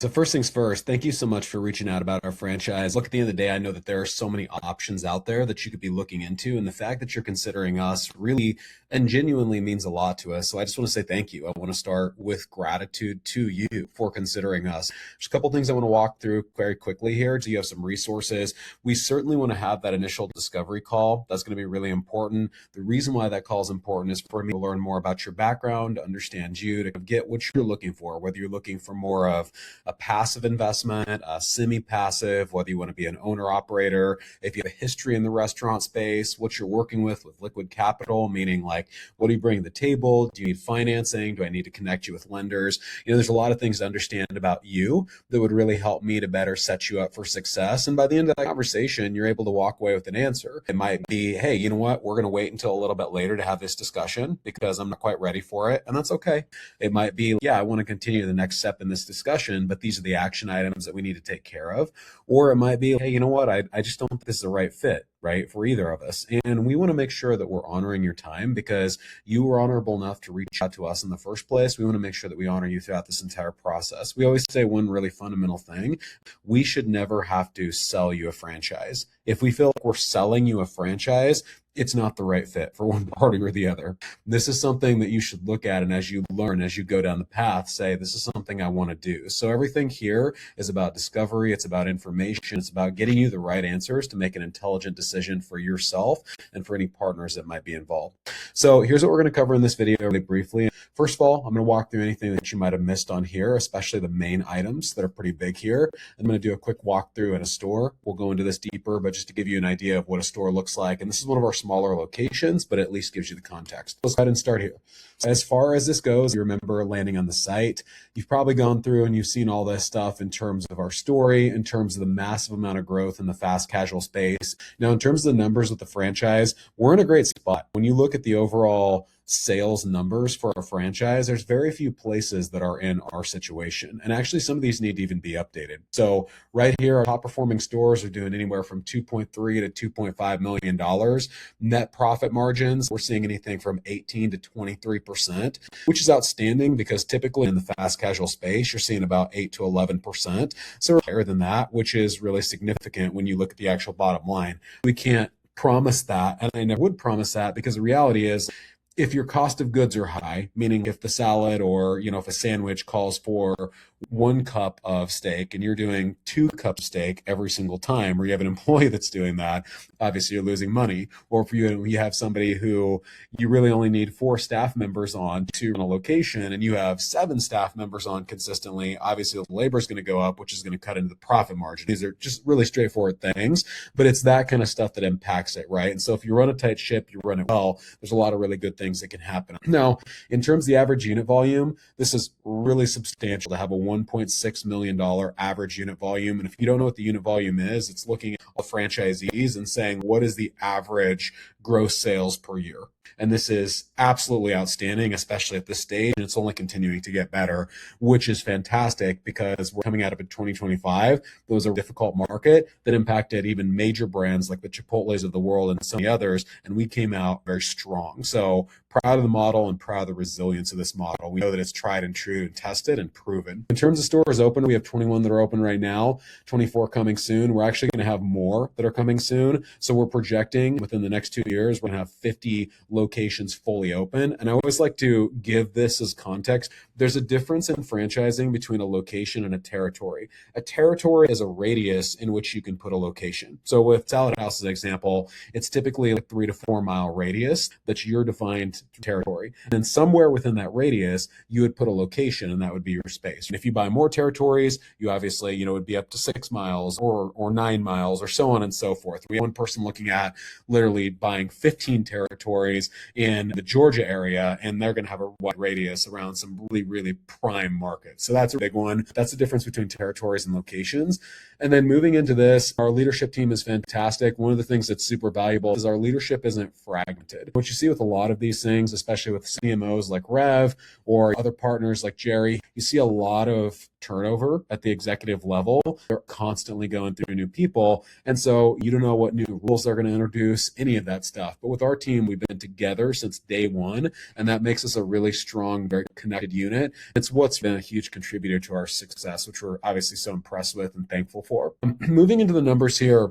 So first things first, thank you so much for reaching out about our franchise. Look, at the end of the day, I know that there are so many options out there that you could be looking into, and the fact that you're considering us really and genuinely means a lot to us. So I just want to say thank you. I want to start with gratitude to you for considering us. There's a couple things I want to walk through very quickly here. So you have some resources. We certainly want to have that initial discovery call. That's going to be really important. The reason why that call is important is for me to learn more about your background, to understand you, to get what you're looking for, whether you're looking for more of a passive investment, a semi-passive, whether you want to be an owner operator, if you have a history in the restaurant space, what you're working with liquid capital, meaning like, what do you bring to the table? Do you need financing? Do I need to connect you with lenders? There's a lot of things to understand about you that would really help me to better set you up for success. And by the end of that conversation, you're able to walk away with an answer. It might be, hey, you know what? We're going to wait until a little bit later to have this discussion because I'm not quite ready for it. And that's okay. It might be, yeah, I want to continue the next step in this discussion, but these are the action items that we need to take care of. Or it might be, hey, you know what? I just don't think this is the right fit, right, for either of us. And we want to make sure that we're honoring your time because you were honorable enough to reach out to us in the first place. We want to make sure that we honor you throughout this entire process. We always say one really fundamental thing. We should never have to sell you a franchise. If we feel like we're selling you a franchise, it's not the right fit for one party or the other. This is something that you should look at, and as you learn, as you go down the path, say, this is something I want to do. So everything here is about discovery. It's about information. It's about getting you the right answers to make an intelligent decision for yourself and for any partners that might be involved. So here's what we're going to cover in this video really briefly. First of all, I'm going to walk through anything that you might have missed on here, especially the main items that are pretty big here. I'm going to do a quick walkthrough in a store. We'll go into this deeper, but just to give you an idea of what a store looks like. And this is one of our smaller locations, but at least gives you the context. Let's go ahead and start here. As far as this goes, you remember landing on the site. You've probably gone through and you've seen all this stuff in terms of our story, in terms of the massive amount of growth in the fast casual space. Now, in terms of the numbers with the franchise, we're in a great spot. When you look at the overall sales numbers for our franchise, there's very few places that are in our situation. And actually, some of these need to even be updated. So right here, our top performing stores are doing anywhere from $2.3 to $2.5 million. Net profit margins, we're seeing anything from 18 to 23%, which is outstanding because typically in the fast casual space, you're seeing about 8 to 11%. So we're higher than that, which is really significant when you look at the actual bottom line. We can't promise that, and I never would promise that because the reality is, if your cost of goods are high, meaning if the salad or, if a sandwich calls for 1 cup of steak and you're doing 2 cups of steak every single time, or you have an employee that's doing that, obviously you're losing money. Or if you have somebody who you really only need 4 staff members on to run a location and you have 7 staff members on consistently, obviously the labor is going to go up, which is going to cut into the profit margin. These are just really straightforward things, but it's that kind of stuff that impacts it, right? And so if you run a tight ship, you run it well, there's a lot of really good things that can happen. Now, in terms of the average unit volume, this is really substantial to have a $1.6 million average unit volume. And if you don't know what the unit volume is, it's looking at all franchisees and saying, what is the average gross sales per year? And this is absolutely outstanding, especially at this stage. And it's only continuing to get better, which is fantastic because we're coming out of a 2025. It was a difficult market that impacted even major brands like the Chipotles of the world and so many others. And we came out very strong. So proud of the model and proud of the resilience of this model. We know that it's tried and true and tested and proven. In terms of stores open, we have 21 that are open right now, 24 coming soon. We're actually going to have more that are coming soon. So we're projecting within the next 2 years, we're going to have 50 locations fully open. And I always like to give this as context. There's a difference in franchising between a location and a territory. A territory is a radius in which you can put a location. So with Salad House as an example, it's typically a 3 to 4 mile radius that's your defined territory. And then somewhere within that radius, you would put a location and that would be your space. And if you buy more territories, you obviously, would be up to 6 miles or 9 miles or so on and so forth. We have one person looking at literally buying 15 territories in the Georgia area, and they're going to have a wide radius around some really, really prime markets. So that's a big one. That's the difference between territories and locations. And then moving into this, our leadership team is fantastic. One of the things that's super valuable is our leadership isn't fragmented. What you see with a lot of these things, especially with CMOs like Rev or other partners like Jerry, you see a lot of turnover at the executive level. They're constantly going through new people. And so you don't know what new rules they're going to introduce, any of that stuff. But with our team, we've been together since day one, and that makes us a really strong, very connected unit. It's what's been a huge contributor to our success, which we're obviously so impressed with and thankful for. Moving into the numbers here.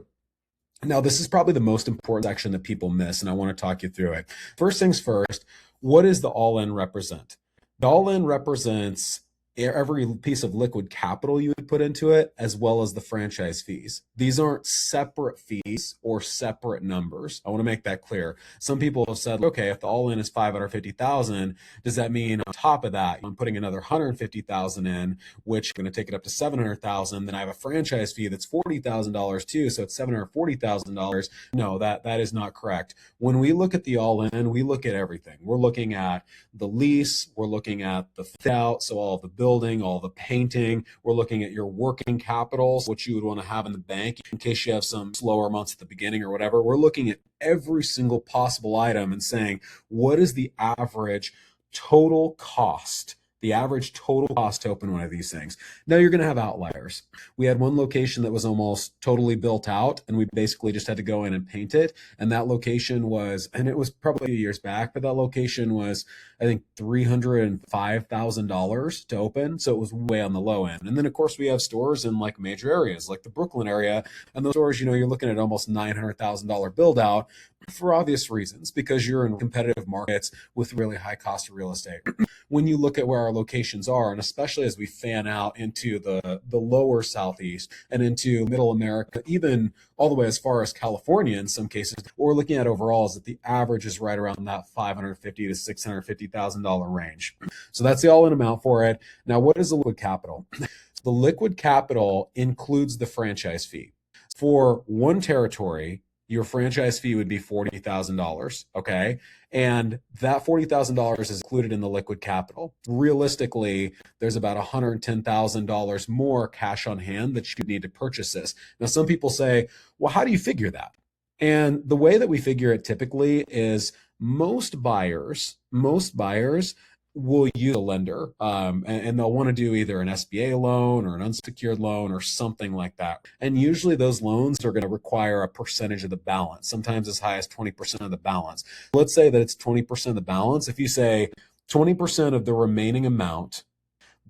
Now, this is probably the most important section that people miss, and I want to talk you through it. First things first, what does the all-in represent? The all-in represents every piece of liquid capital you would put into it, as well as the franchise fees. These aren't separate fees or separate numbers. I want to make that clear. Some people have said, okay, if the all-in is $550,000, does that mean on top of that, I'm putting another $150,000 in, which I'm going to take it up to $700,000. Then I have a franchise fee that's $40,000 too, so it's $740,000. No, that is not correct. When we look at the all-in, we look at everything. We're looking at the lease, we're looking at the fit out, so all of the building, all the painting. We're looking at your working capitals, what you would want to have in the bank in case you have some slower months at the beginning or whatever. We're looking at every single possible item and saying, what is the average total cost? The average total cost to open one of these things. Now you're going to have outliers. We had one location that was almost totally built out, and we basically just had to go in and paint it. And that location was, and it was probably years back, but that location was, I think, $305,000 to open. So it was way on the low end. And then, of course, we have stores in like major areas, like the Brooklyn area. And those stores, you're looking at almost $900,000 build out for obvious reasons, because you're in competitive markets with really high cost of real estate. When you look at where our locations are, and especially as we fan out into the lower Southeast and into middle America, even all the way as far as California in some cases, what we're looking at overall is that the average is right around that $550,000 to $650,000 range. So that's the all-in amount for it. Now, what is the liquid capital? The liquid capital includes the franchise fee. For one territory, your franchise fee would be $40,000, okay? And that $40,000 is included in the liquid capital. Realistically, there's about $110,000 more cash on hand that you need to purchase this. Now, some people say, well, how do you figure that? And the way that we figure it typically is most buyers will use a lender, and they'll want to do either an SBA loan or an unsecured loan or something like that. And usually those loans are going to require a percentage of the balance, sometimes as high as 20% of the balance. Let's say that it's 20% of the balance. If you say 20% of the remaining amount,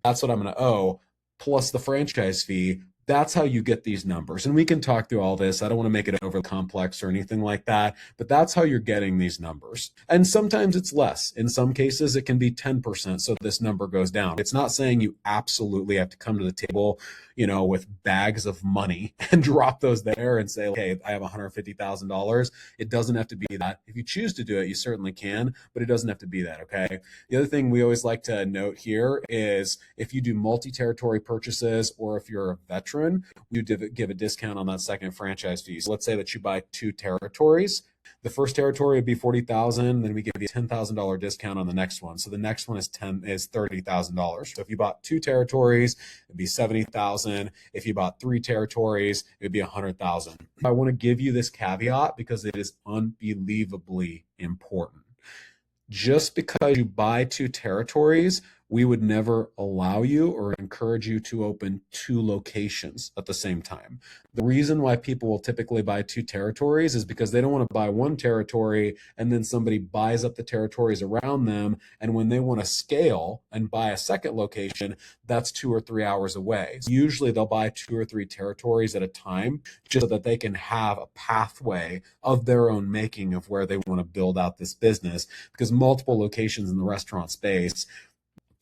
that's what I'm going to owe, plus the franchise fee, that's how you get these numbers. And we can talk through all this. I don't want to make it overly complex or anything like that, but that's how you're getting these numbers. And sometimes it's less. In some cases, it can be 10%. So this number goes down. It's not saying you absolutely have to come to the table, with bags of money and drop those there and say, okay, I have $150,000. It doesn't have to be that. If you choose to do it, you certainly can, but it doesn't have to be that, okay? The other thing we always like to note here is if you do multi-territory purchases or if you're a veteran, we give a discount on that second franchise fee. So let's say that you buy 2 territories. The first territory would be $40,000, then we give you a $10,000 discount on the next one. So the next one is $30,000. So if you bought 2 territories, it'd be $70,000. If you bought 3 territories, it'd be $100,000. I want to give you this caveat because it is unbelievably important. Just because you buy 2 territories, we would never allow you or encourage you to open 2 locations at the same time. The reason why people will typically buy 2 territories is because they don't want to buy 1 territory and then somebody buys up the territories around them. And when they want to scale and buy a second location, that's 2 or 3 hours away. So usually they'll buy 2 or 3 territories at a time just so that they can have a pathway of their own making of where they want to build out this business, because multiple locations in the restaurant space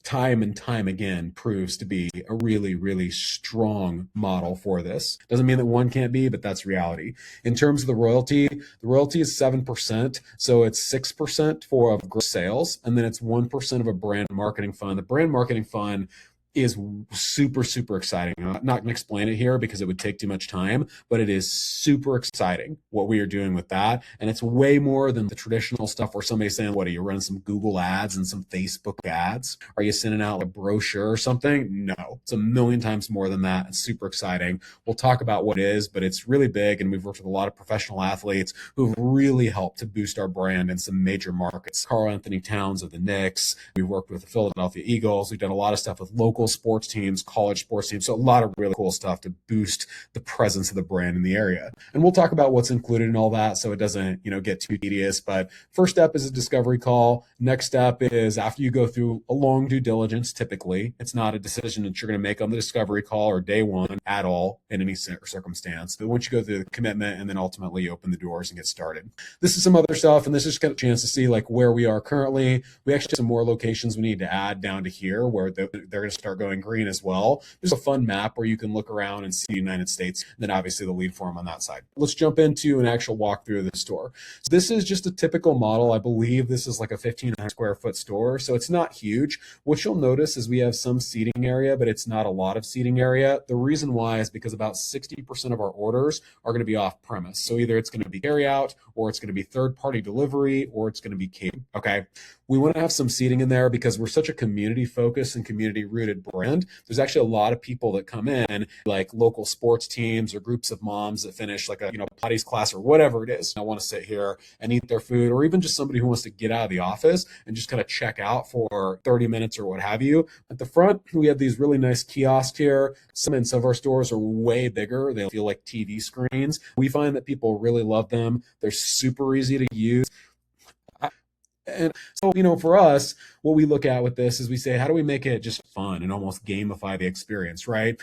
time and time again proves to be a really, really strong model for this. Doesn't mean that one can't be, but that's reality. In terms of the royalty is 7%. So it's 6% of gross sales, and then it's 1% of a brand marketing fund. The brand marketing fund is super, super exciting. I'm not going to explain it here because it would take too much time, but it is super exciting what we are doing with that. And it's way more than the traditional stuff where somebody's saying, what are you running some Google ads and some Facebook ads? Are you sending out a brochure or something? No, it's a million times more than that. It's super exciting. We'll talk about what it is, but it's really big. And we've worked with a lot of professional athletes who've really helped to boost our brand in some major markets. Karl Anthony Towns of the Knicks. We've worked with the Philadelphia Eagles. We've done a lot of stuff with local sports teams, college sports teams. So a lot of really cool stuff to boost the presence of the brand in the area. And we'll talk about what's included in all that so it doesn't, get too tedious. But first step is a discovery call. Next step is after you go through a long due diligence, typically, it's not a decision that you're going to make on the discovery call or day one at all in any circumstance. But once you go through the commitment and then ultimately you open the doors and get started. This is some other stuff, and this is kind of a chance to see like where we are currently. We actually have some more locations we need to add down to here where they're going to start going green as well. There's a fun map where you can look around and see the United States, and then obviously the lead form on that side. Let's jump into an actual walkthrough of the store. So this is just a typical model. I believe this is like a 1,500 square foot store, so it's not huge. What you'll notice is we have some seating area, but it's not a lot of seating area. The reason why is because about 60% of our orders are going to be off premise. So either it's going to be carry out, or it's going to be third party delivery, or it's going to be catering. Okay. We want to have some seating in there because we're such a community focused and community rooted brand. There's actually a lot of people that come in, like local sports teams or groups of moms that finish like a Pilates class or whatever it is. I want to sit here and eat their food, or even just somebody who wants to get out of the office and just kind of check out for 30 minutes or what have you. At the front, we have these really nice kiosks here. Some of our stores are way bigger. They feel like TV screens. We find that people really love them. They're super easy to use. And so, for us, what we look at with this is we say, how do we make it just fun and almost gamify the experience, right?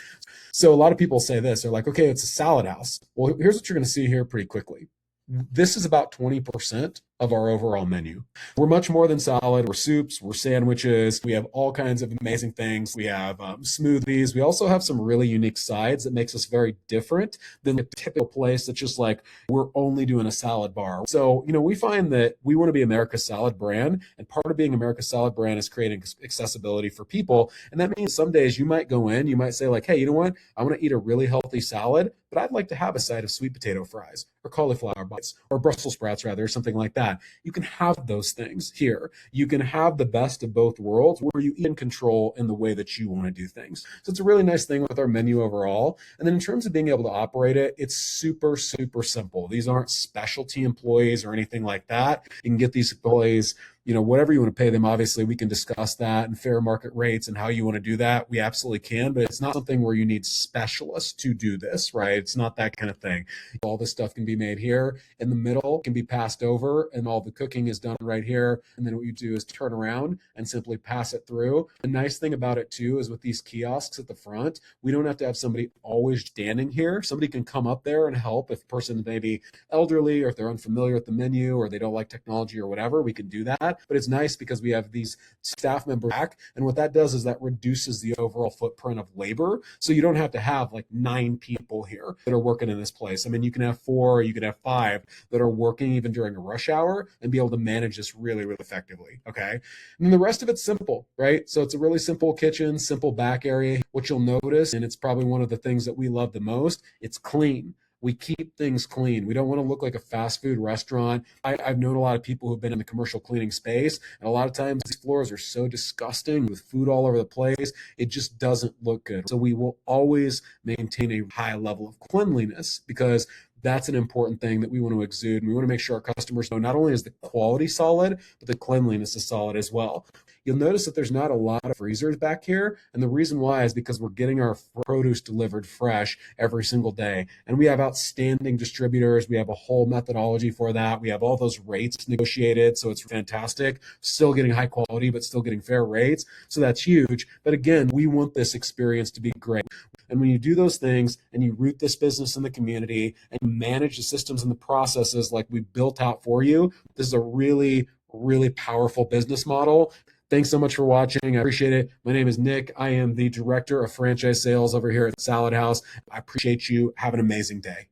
So a lot of people say this, they're like, okay, it's a salad house. Well, here's what you're going to see here pretty quickly. This is about 20% of our overall menu. We're much more than salad. We're soups, we're sandwiches. We have all kinds of amazing things. We have smoothies. We also have some really unique sides that makes us very different than the typical place that's just like, we're only doing a salad bar. So, we find that we want to be America's salad brand. And part of being America's salad brand is creating accessibility for people. And that means some days you might go in, you might say like, hey, you know what? I want to eat a really healthy salad, but I'd like to have a side of sweet potato fries or cauliflower bites or Brussels sprouts rather, or something like that. You can have those things here. You can have the best of both worlds where you in control in the way that you want to do things. So it's a really nice thing with our menu overall. And then in terms of being able to operate it, it's super, super simple. These aren't specialty employees or anything like that. You can get these employees whatever you want to pay them. Obviously, we can discuss that and fair market rates and how you want to do that. We absolutely can, but it's not something where you need specialists to do this, right? It's not that kind of thing. All this stuff can be made here. In the middle can be passed over, and all the cooking is done right here. And then what you do is turn around and simply pass it through. The nice thing about it too is with these kiosks at the front, we don't have to have somebody always standing here. Somebody can come up there and help if a person may be elderly or if they're unfamiliar with the menu or they don't like technology or whatever, we can do that. But it's nice because we have these staff members back. And what that does is that reduces the overall footprint of labor. So you don't have to have like 9 people here that are working in this place. I mean, you can have 4, you can have 5 that are working even during a rush hour and be able to manage this really, really effectively. Okay. And then the rest of it's simple, right? So it's a really simple kitchen, simple back area. What you'll notice, and it's probably one of the things that we love the most, it's clean. We keep things clean. We don't want to look like a fast food restaurant. I've known a lot of people who've been in the commercial cleaning space, and a lot of times these floors are so disgusting with food all over the place. It just doesn't look good. So we will always maintain a high level of cleanliness because that's an important thing that we want to exude. And we want to make sure our customers know not only is the quality solid, but the cleanliness is solid as well. You'll notice that there's not a lot of freezers back here. And the reason why is because we're getting our produce delivered fresh every single day. And we have outstanding distributors. We have a whole methodology for that. We have all those rates negotiated. So it's fantastic. Still getting high quality, but still getting fair rates. So that's huge. But again, we want this experience to be great. And when you do those things and you root this business in the community and you manage the systems and the processes like we built out for you, this is a really, really powerful business model. Thanks so much for watching. I appreciate it. My name is Nick. I am the Director of Franchise Sales over here at Salad House. I appreciate you. Have an amazing day.